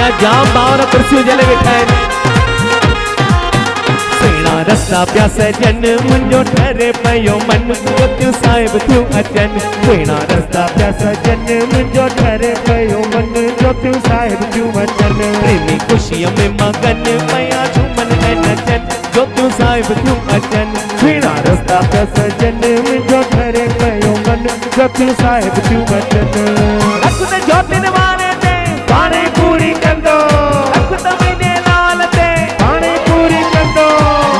या जाम बावर कुर्सियों जले बैठा है सुहिणा रस्ता पिया सजन मुंहिंजो ठरे पयो मन जोतियूं साहिब थियूं अचनि सुहिणा रस्ता पिया सजन मुंहिंजो ठरे पयो मन जोतियूं साहिब थियूं अचनि प्रेमी ख़ुशीअ में मगन पया झूमन ऐं नचनि जोतियूं साहिब थियूं अचनि सुहिणा रस्ता पिया सजन मुंहिंजो ठरे पयो मन जोतियूं साहिब थियूं अचनि रख त जोतियुनि वारे ते पाणे पूरी कंदो रख त मुंहिंजे लाल ते पाणे पूरी कंदो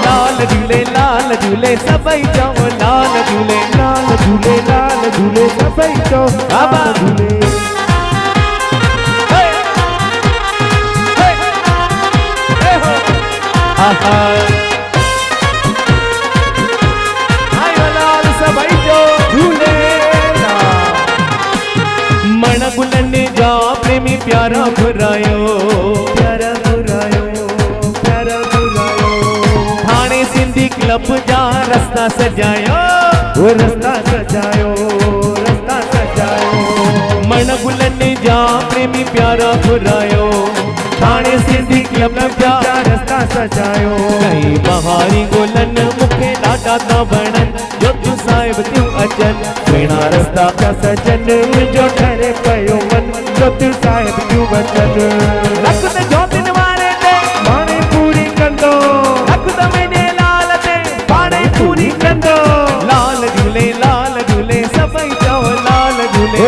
लाल झूले सभई चओ लाल झूले सभई चओ बाबा झूले सभई चओ झूले मण गुलनि जा प्रेमी प्यारा घुरायो क्लब जा रस्ता सजायो मण गुलनि जा प्रेमी प्यारा घुरायो थाने सिंधी क्लब जा रस्ता सजायो कई बहारी गुलनि मूंखे ॾाढा था वणनि जोतियूं साहिब थियूं अचनि सुहिणा रस्ता पिया सजनि मुंहिंजो ठरे पयो मन जोतियूं साहिब थियूं अचनि रख त जोतियुनि वारे ते पाणे पूरी कंदो रख त मुंहिंजे लाल ते पाणे पूरी कंदो लाल झूले सभई चओ लाल झूले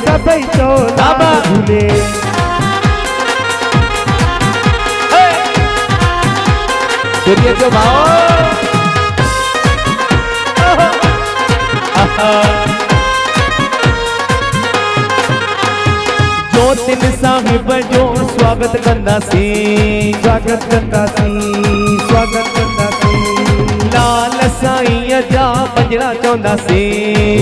सभई चओ बाबा झूले जो भाओ जोतिन साहिब जो स्वागत कंदासीं लाल साईं जा पंजरा चवंदासीं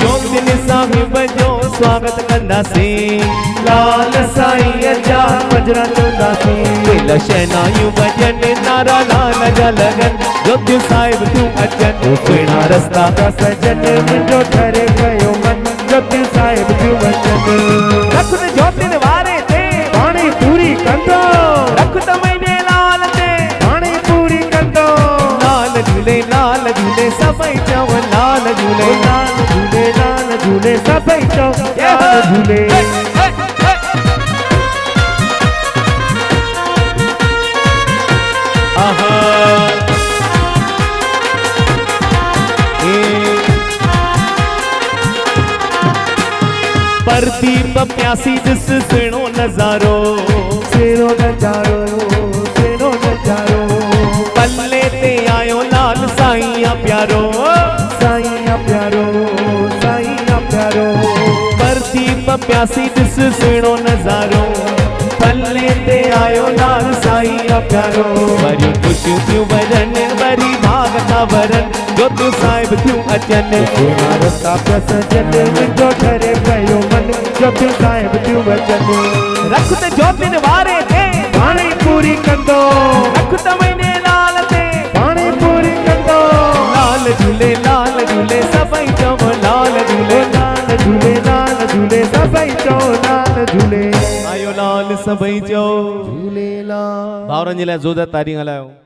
जोतिन साहिब जो स्वागत कंदासीं लाल साईं जा पंजरा चवंदासीं शहनाइयूं बजनि नारा लाल जा लगनि जोतियूं साहिब थियूं अचनि सुहिणा रस्ता पिया सजनि मुंहिंजो ठरे पयो मन जोतियूं साहिब थियूं अचनि रख त जोतियुनि वारे ते पाणे पूरी कंदो रख त मुंहिंजे लाल ते पाणे पूरी कंदो लाल झूले सभई चओ लाल झूले सभई चओ लाल झूले परदीप प्यासी दिस सुहिणो नज़ारो पल्ले ते आयो लाल साईं प्यारो परदीप प्यासी दिस सुहिणो नज़ारो पल्ले ते आयो लाल साईं प्यारो वरी ख़ुशियूं थियूं वरनि वरी भाग था वरनि जोतियूं साहिब थियूं अचनि सुहिणा रस्ता पिया सजनि मुंहिंजो ठरे पयो मन जोतियूं साहिब थियूं अचनि रख त जोतियुनि वारे ते पाणे पूरी कंदो रख त मुंहिंजे लाल ते पाणे पूरी कंदो लाल झूले सभई चओ लाल झूले सभई चओ लाल झूले आयो लाल सभई चओ झूलेलाल भाउरनि जे लाइ ज़ोरदार ताड़ी हलायो।